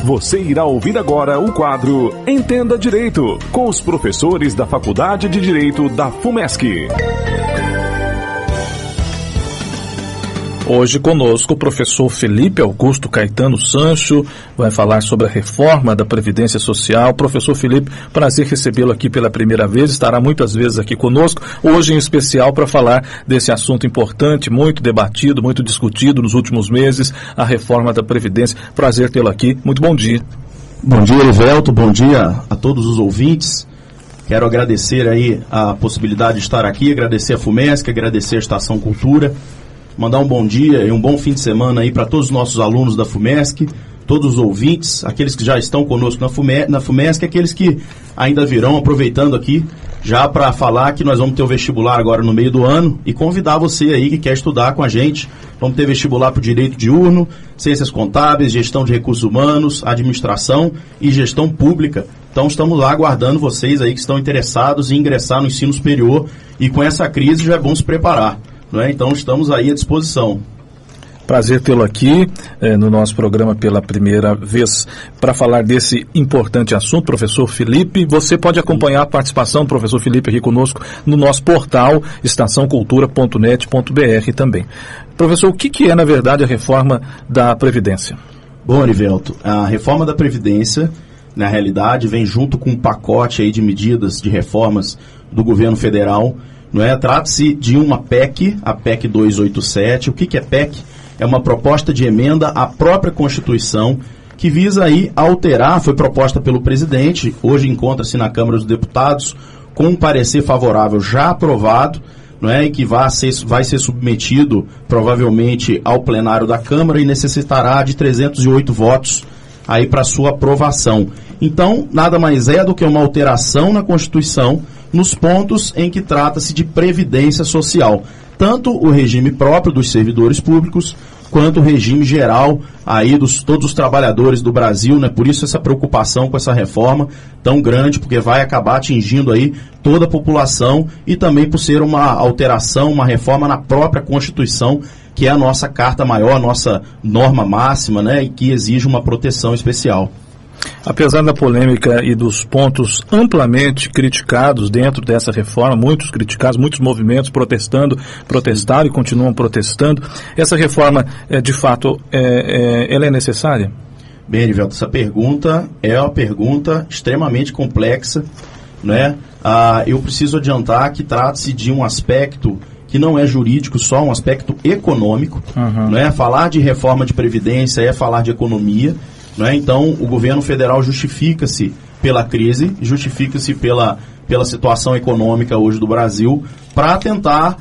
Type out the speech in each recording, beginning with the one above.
Você irá ouvir agora o quadro Entenda Direito, com os professores da Faculdade de Direito da FUMESC. Hoje conosco o professor Felipe Augusto Caetano Sancho vai falar sobre a reforma da Previdência Social. Professor Felipe, prazer recebê-lo aqui pela primeira vez, estará muitas vezes aqui conosco, hoje em especial para falar desse assunto importante, muito debatido, muito discutido nos últimos meses, a reforma da Previdência. Prazer tê-lo aqui, muito bom dia. Bom dia, Erivelto, bom dia a todos os ouvintes. Quero agradecer aí a possibilidade de estar aqui, agradecer a FUMESC, agradecer a Estação Cultura. Mandar um bom dia e um bom fim de semana aí para todos os nossos alunos da FUMESC, todos os ouvintes, aqueles que já estão conosco na FUMESC, aqueles que ainda virão, aproveitando aqui já para falar que nós vamos ter o vestibular agora no meio do ano e convidar você aí que quer estudar com a gente. Vamos ter vestibular para o Direito Diurno, Ciências Contábeis, Gestão de Recursos Humanos, Administração e Gestão Pública. Então estamos lá aguardando vocês aí que estão interessados em ingressar no ensino superior e com essa crise já é bom se preparar. Então estamos aí à disposição. Prazer tê-lo aqui no nosso programa pela primeira vez para falar desse importante assunto, professor Felipe. Você pode acompanhar a participação do professor Felipe aqui conosco no nosso portal estaçãocultura.net.br também. Professor, o que é na verdade a reforma da Previdência? Bom, Arivelto, a reforma da Previdência, na realidade, vem junto com um pacote aí de medidas, de reformas do governo federal. Trata-se de uma PEC, a PEC 287. O que é PEC? É uma proposta de emenda à própria Constituição que visa aí alterar, foi proposta pelo presidente, hoje encontra-se na Câmara dos Deputados com um parecer favorável já aprovado, e que vai ser submetido provavelmente ao plenário da Câmara e necessitará de 308 votos aí para sua aprovação. Então, nada mais é do que uma alteração na Constituição nos pontos em que trata-se de previdência social, tanto o regime próprio dos servidores públicos, quanto o regime geral aí dos todos os trabalhadores do Brasil, Por isso essa preocupação com essa reforma tão grande, porque vai acabar atingindo aí toda a população e também por ser uma alteração, uma reforma na própria Constituição, que é a nossa carta maior, a nossa norma máxima, e que exige uma proteção especial. Apesar da polêmica e dos pontos amplamente criticados dentro dessa reforma, muitos criticados, muitos movimentos protestaram e continuam protestando, essa reforma, de fato, ela é necessária? Bem, Erivelto, essa pergunta é uma pergunta extremamente complexa, eu preciso adiantar que trata-se de um aspecto que não é jurídico, só um aspecto econômico, Falar de reforma de previdência é falar de economia. Então, o governo federal justifica-se pela crise, justifica-se pela situação econômica hoje do Brasil, para tentar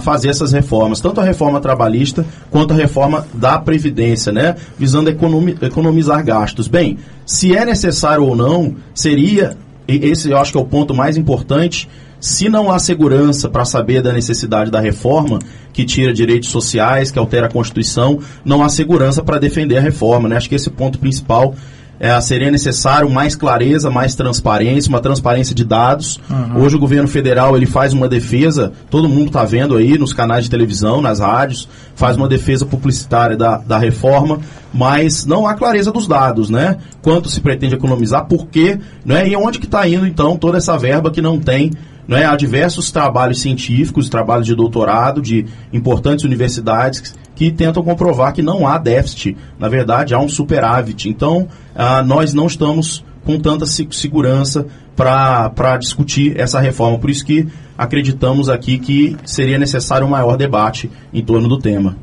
fazer essas reformas, tanto a reforma trabalhista quanto a reforma da Previdência, visando economizar gastos. Bem, se é necessário ou não, seria, esse eu acho que é o ponto mais importante, se não há segurança para saber da necessidade da reforma, que tira direitos sociais, que altera a Constituição, não há segurança para defender a reforma. Acho que esse ponto principal seria necessário mais clareza, mais transparência, uma transparência de dados. Hoje o governo federal ele faz uma defesa, todo mundo está vendo aí nos canais de televisão, nas rádios, faz uma defesa publicitária da reforma, mas não há clareza dos dados, Quanto se pretende economizar, por quê, e onde que está indo então toda essa verba que não tem. Há diversos trabalhos científicos, trabalhos de doutorado, de importantes universidades que tentam comprovar que não há déficit, na verdade há um superávit. Então, nós não estamos com tanta segurança para discutir essa reforma, por isso que acreditamos aqui que seria necessário um maior debate em torno do tema.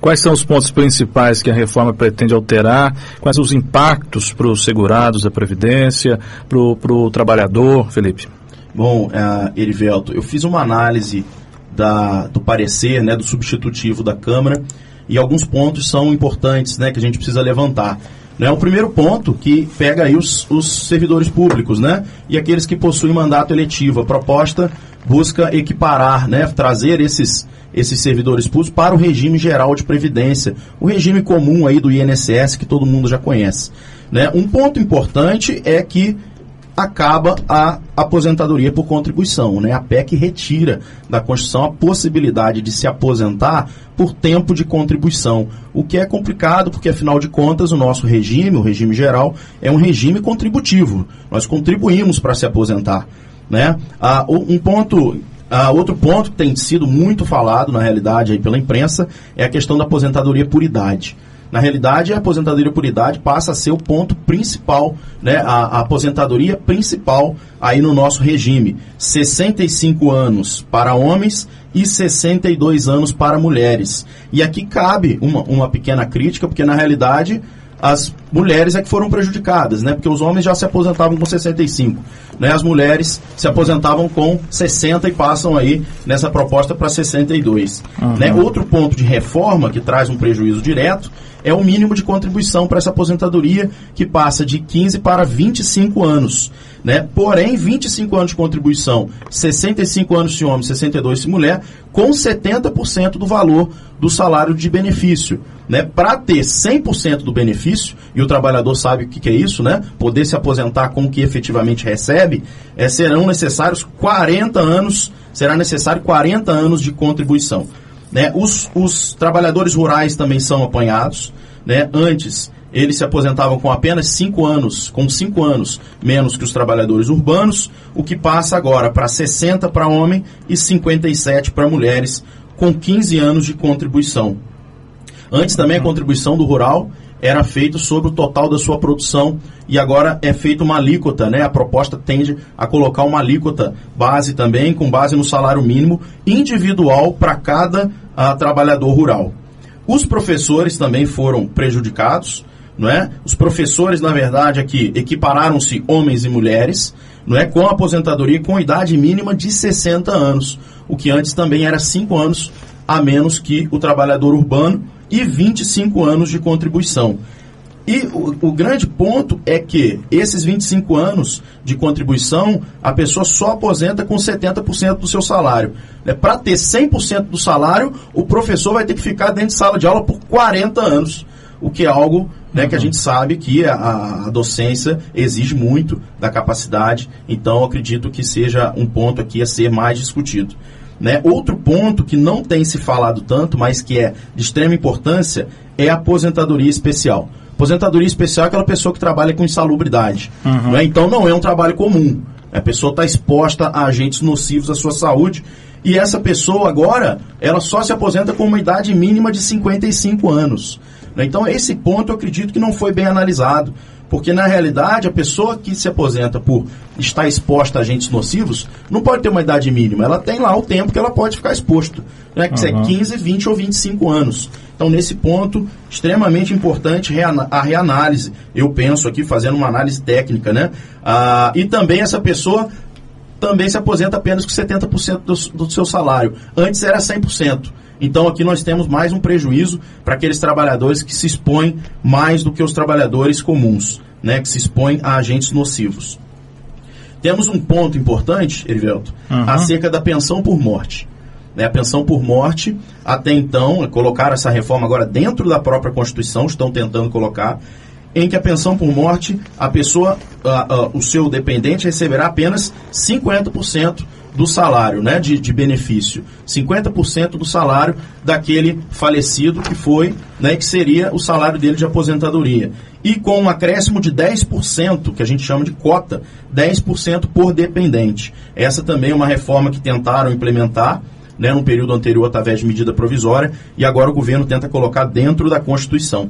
Quais são os pontos principais que a reforma pretende alterar? Quais são os impactos para os segurados da Previdência, para o trabalhador, Felipe? Bom, Erivelto, eu fiz uma análise do parecer, do substitutivo da Câmara, e alguns pontos são importantes, que a gente precisa levantar. O primeiro ponto que pega aí os servidores públicos, e aqueles que possuem mandato eletivo. A proposta busca equiparar, trazer esses servidores públicos para o regime geral de previdência, o regime comum aí do INSS que todo mundo já conhece. Um ponto importante é que acaba a aposentadoria por contribuição, né? A PEC retira da Constituição a possibilidade de se aposentar por tempo de contribuição, o que é complicado porque, afinal de contas, o nosso regime, o regime geral, é um regime contributivo. Nós contribuímos para se aposentar, né? Outro ponto que tem sido muito falado, na realidade, aí pela imprensa, é a questão da aposentadoria por idade. Na realidade, a aposentadoria por idade passa a ser o ponto principal, né? A aposentadoria principal aí no nosso regime. 65 anos para homens e 62 anos para mulheres. E aqui cabe uma pequena crítica, porque na realidade as mulheres é que foram prejudicadas, né? Porque os homens já se aposentavam com 65, né? As mulheres se aposentavam com 60 e passam aí nessa proposta para 62. Né? Outro ponto de reforma que traz um prejuízo direto é o mínimo de contribuição para essa aposentadoria, que passa de 15 para 25 anos. Né? Porém, 25 anos de contribuição, 65 anos se homem, 62 se mulher, com 70% do valor do salário de benefício. Né? Para ter 100% do benefício, e o trabalhador sabe o que é isso, né? Poder se aposentar com o que efetivamente recebe, será necessário 40 anos de contribuição. Né? Os trabalhadores rurais também são apanhados. Né? Antes, eles se aposentavam com apenas 5 anos, com 5 anos menos que os trabalhadores urbanos, o que passa agora para 60 para homem e 57 para mulheres, com 15 anos de contribuição. Antes também a contribuição do rural era feita sobre o total da sua produção e agora é feita uma alíquota, né? A proposta tende a colocar uma alíquota base também, com base no salário mínimo individual para cada trabalhador rural. Os professores também foram prejudicados, não é? Os professores, na verdade, aqui equipararam-se homens e mulheres, não é? Com a aposentadoria com idade mínima de 60 anos, o que antes também era 5 anos a menos que o trabalhador urbano e 25 anos de contribuição. E o grande ponto é que esses 25 anos de contribuição, a pessoa só aposenta com 70% do seu salário. Para ter 100% do salário, o professor vai ter que ficar dentro de sala de aula por 40 anos, o que é algo, né, que a gente sabe que a docência exige muito da capacidade, então eu acredito que seja um ponto aqui a ser mais discutido. Né? Outro ponto que não tem se falado tanto, mas que é de extrema importância, é a aposentadoria especial. Aposentadoria especial é aquela pessoa que trabalha com insalubridade. Né? Então não é um trabalho comum. A pessoa está exposta a agentes nocivos à sua saúde e essa pessoa agora, ela só se aposenta com uma idade mínima de 55 anos. Né? Então esse ponto eu acredito que não foi bem analisado. Porque, na realidade, a pessoa que se aposenta por estar exposta a agentes nocivos não pode ter uma idade mínima. Ela tem lá o tempo que ela pode ficar exposto. Né? Que é 15, 20 ou 25 anos. Então, nesse ponto, extremamente importante a reanálise. Eu penso aqui, fazendo uma análise técnica. Né? E também essa pessoa também se aposenta apenas com 70% do seu salário. Antes era 100%. Então aqui nós temos mais um prejuízo para aqueles trabalhadores que se expõem mais do que os trabalhadores comuns, né, que se expõem a agentes nocivos. Temos um ponto importante, Erivelto, acerca da pensão por morte. Né, a pensão por morte, até então, colocaram essa reforma agora dentro da própria Constituição, estão tentando colocar, em que a pensão por morte, a pessoa, o seu dependente receberá apenas 50% do salário, né, de benefício, 50% do salário daquele falecido que foi, né, que seria o salário dele de aposentadoria. E com um acréscimo de 10%, que a gente chama de cota, 10% por dependente. Essa também é uma reforma que tentaram implementar, né, no período anterior através de medida provisória, e agora o governo tenta colocar dentro da Constituição.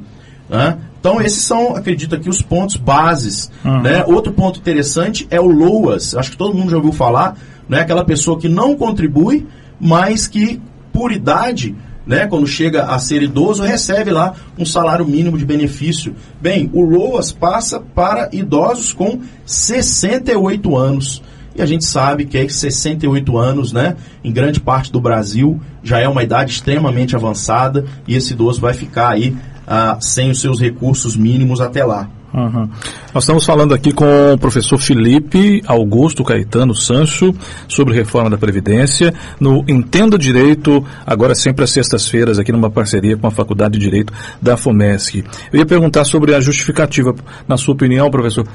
Né? Então esses são, acredito aqui, os pontos bases. Né? Outro ponto interessante é o LOAS, acho que todo mundo já ouviu falar, né? Aquela pessoa que não contribui, mas que por idade, né, quando chega a ser idoso, recebe lá um salário mínimo de benefício. Bem, o LOAS passa para idosos com 68 anos. E a gente sabe que 68 anos, né, em grande parte do Brasil, já é uma idade extremamente avançada e esse idoso vai ficar aí sem os seus recursos mínimos até lá. Uhum. Nós estamos falando aqui com o professor Felipe Augusto Caetano Sancho sobre reforma da Previdência no Entenda Direito, agora sempre às sextas-feiras, aqui numa parceria com a Faculdade de Direito da FUMESC. Eu ia perguntar sobre a justificativa. Na sua opinião, professor,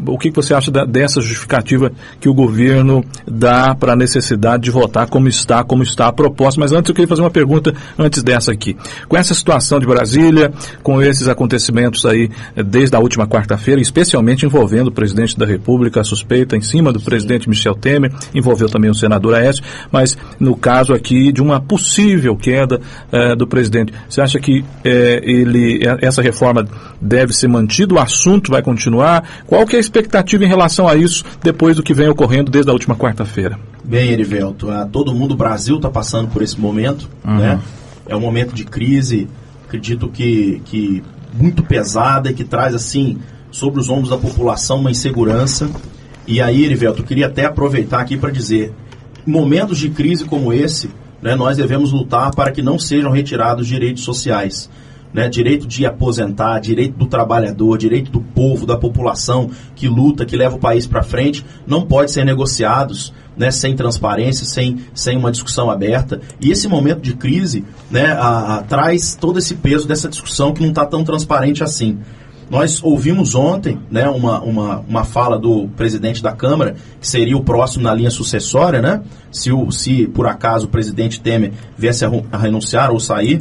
o que você acha dessa justificativa que o governo dá para a necessidade de votar como está a proposta? Mas antes eu queria fazer uma pergunta antes dessa aqui. Com essa situação de Brasília, com esses acontecimentos aí desde a última quarta-feira, especialmente envolvendo o presidente da República, a suspeita em cima do presidente Michel Temer, envolveu também o senador Aécio, mas no caso aqui de uma possível queda do presidente. Você acha que essa reforma deve ser mantida, o assunto vai continuar? Qual que é a expectativa em relação a isso depois do que vem ocorrendo desde a última quarta-feira? Bem, Erivelto, todo mundo, o Brasil está passando por esse momento, né? É um momento de crise, acredito que muito pesada e que traz, assim, sobre os ombros da população uma insegurança. E aí, Erivelto, eu queria até aproveitar aqui para dizer, momentos de crise como esse, né, nós devemos lutar para que não sejam retirados direitos sociais, né, direito de aposentar, direito do trabalhador, direito do povo, da população que luta, que leva o país para frente, não pode ser negociados, né, sem transparência, sem uma discussão aberta. E esse momento de crise, né, traz todo esse peso dessa discussão que não está tão transparente assim. Nós ouvimos ontem, né, uma fala do presidente da Câmara, que seria o próximo na linha sucessória, né, se por acaso o presidente Temer viesse a renunciar ou sair,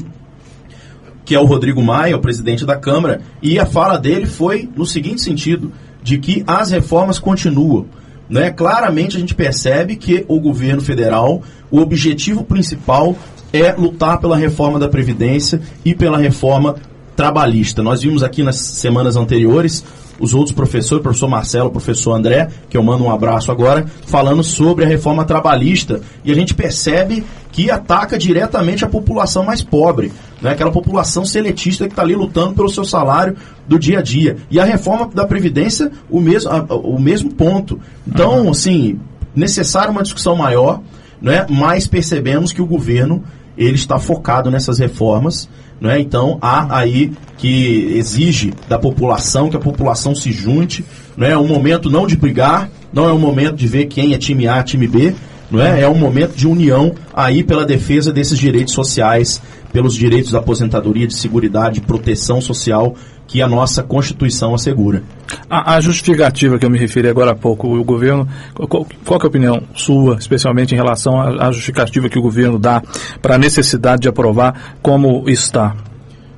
que é o Rodrigo Maia, o presidente da Câmara, e a fala dele foi no seguinte sentido, de que as reformas continuam. Né? Claramente a gente percebe que o governo federal, o objetivo principal é lutar pela reforma da Previdência e pela reforma trabalhista. Nós vimos aqui nas semanas anteriores os outros professores, o professor Marcelo, o professor André, que eu mando um abraço agora, falando sobre a reforma trabalhista, e a gente percebe que ataca diretamente a população mais pobre, né? Aquela população seletista que está ali lutando pelo seu salário do dia a dia. E a reforma da Previdência, o mesmo ponto. Então, assim, necessária uma discussão maior, né? Mas percebemos que o governo ele está focado nessas reformas, né? Então há aí que exige da população, que a população se junte, né? É um momento não de brigar, não é um momento de ver quem é time A, time B, não é? É um momento de união aí pela defesa desses direitos sociais, pelos direitos da aposentadoria, de seguridade, de proteção social que a nossa Constituição assegura. A justificativa que eu me referi agora há pouco, o governo, qual que é a opinião sua, especialmente em relação à justificativa que o governo dá para a necessidade de aprovar como está?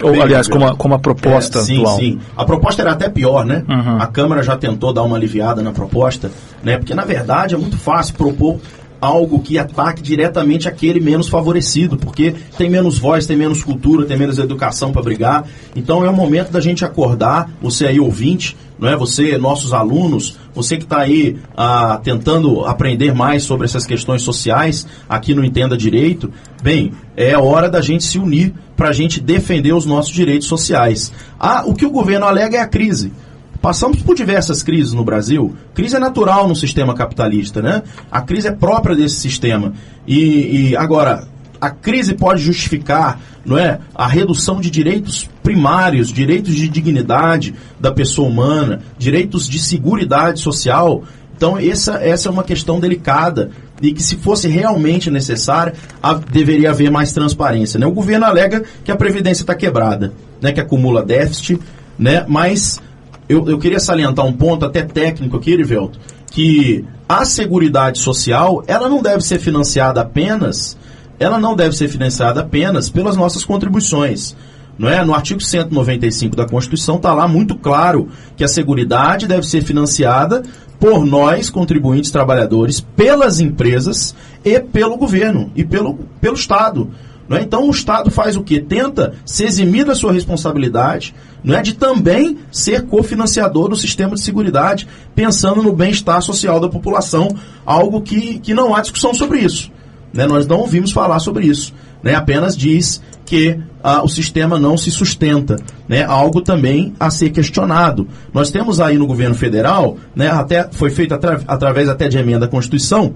Ou, aliás, como a proposta atual. Sim. A proposta era até pior, né? A Câmara já tentou dar uma aliviada na proposta, né? Porque, na verdade, é muito fácil propor algo que ataque diretamente aquele menos favorecido, porque tem menos voz, tem menos cultura, tem menos educação para brigar. Então é o momento da gente acordar, você aí ouvinte, não é? Você, nossos alunos, você que está aí tentando aprender mais sobre essas questões sociais aqui no Entenda Direito, bem, é hora da gente se unir para a gente defender os nossos direitos sociais. O que o governo alega é a crise. Passamos por diversas crises no Brasil. Crise é natural no sistema capitalista, né? A crise é própria desse sistema. E agora, a crise pode justificar, não é, a redução de direitos primários, direitos de dignidade da pessoa humana, direitos de seguridade social. Então, essa é uma questão delicada e que, se fosse realmente necessária, deveria haver mais transparência, né? O governo alega que a Previdência está quebrada, né? Que acumula déficit, né? Mas eu queria salientar um ponto até técnico aqui, Erivelto, que a Seguridade Social, ela não deve ser financiada apenas pelas nossas contribuições. Não é? No artigo 195 da Constituição está lá muito claro que a Seguridade deve ser financiada por nós, contribuintes trabalhadores, pelas empresas e pelo governo e pelo Estado. Não é? Então o Estado faz o quê? Tenta se eximir da sua responsabilidade, não é, de também ser cofinanciador do sistema de seguridade, pensando no bem-estar social da população, algo que não há discussão sobre isso. Né? Nós não ouvimos falar sobre isso. Né? Apenas diz que o sistema não se sustenta. Né? Algo também a ser questionado. Nós temos aí no governo federal, né, até foi feito através até de emenda à Constituição,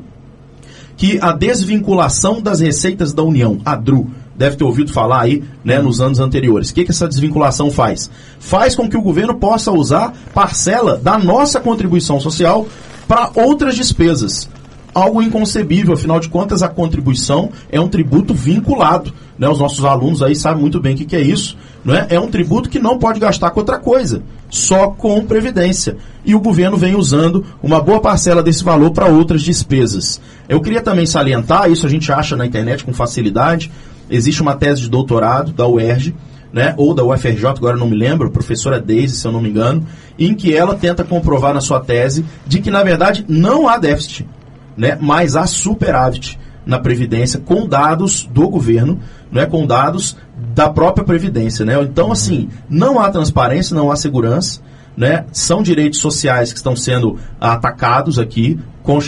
que a desvinculação das receitas da União, a DRU, deve ter ouvido falar aí, né, nos anos anteriores. O que essa desvinculação faz? Faz com que o governo possa usar parcela da nossa contribuição social para outras despesas. Algo inconcebível, afinal de contas a contribuição é um tributo vinculado, né? Os nossos alunos aí sabem muito bem o que é isso, né? É um tributo que não pode gastar com outra coisa, só com previdência. E o governo vem usando uma boa parcela desse valor para outras despesas. Eu queria também salientar, isso a gente acha na internet com facilidade, existe uma tese de doutorado da UERJ, né, ou da UFRJ, agora não me lembro, a professora Deise, se eu não me engano, em que ela tenta comprovar na sua tese de que, na verdade, não há déficit, né, mas há superávit na Previdência com dados do governo, né, com dados da própria Previdência. Né? Então, assim, não há transparência, não há segurança, né, são direitos sociais que estão sendo atacados aqui,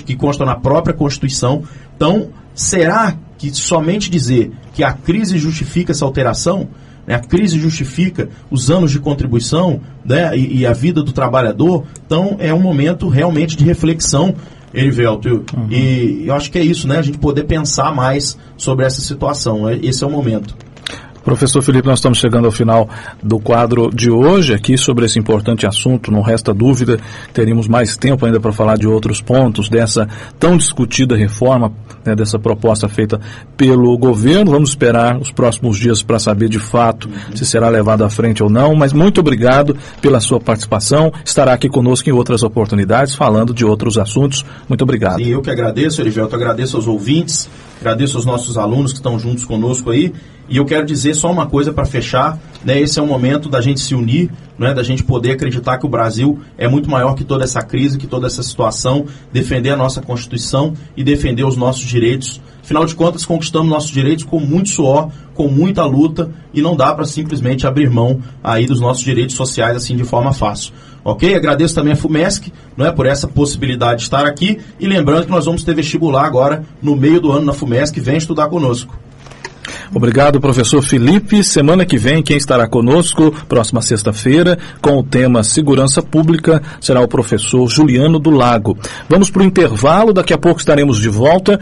que constam na própria Constituição. Então, será que somente dizer que a crise justifica essa alteração, né, a crise justifica os anos de contribuição, né, e a vida do trabalhador? Então, é um momento realmente de reflexão, Erivelto, e eu acho que é isso, né? A gente poder pensar mais sobre essa situação. Esse é o momento. Professor Felipe, nós estamos chegando ao final do quadro de hoje aqui sobre esse importante assunto. Não resta dúvida, teríamos mais tempo ainda para falar de outros pontos dessa tão discutida reforma, né, dessa proposta feita pelo governo. Vamos esperar os próximos dias para saber de fato se será levado à frente ou não, mas muito obrigado pela sua participação. Estará aqui conosco em outras oportunidades falando de outros assuntos. Muito obrigado. Sim, eu que agradeço, Erivelto, agradeço aos ouvintes, agradeço aos nossos alunos que estão juntos conosco aí. E eu quero dizer só uma coisa para fechar, né? Esse é o momento da gente se unir, né? Da gente poder acreditar que o Brasil é muito maior que toda essa crise, que toda essa situação, defender a nossa Constituição e defender os nossos direitos. Afinal de contas, conquistamos nossos direitos com muito suor, com muita luta, e não dá para simplesmente abrir mão aí dos nossos direitos sociais assim de forma fácil. Ok? Agradeço também a FUMESC, não é, por essa possibilidade de estar aqui, e lembrando que nós vamos ter vestibular agora no meio do ano na FUMESC. Vem estudar conosco. Obrigado, professor Felipe. Semana que vem, quem estará conosco, próxima sexta-feira, com o tema Segurança Pública, será o professor Juliano do Lago. Vamos para o intervalo, daqui a pouco estaremos de volta.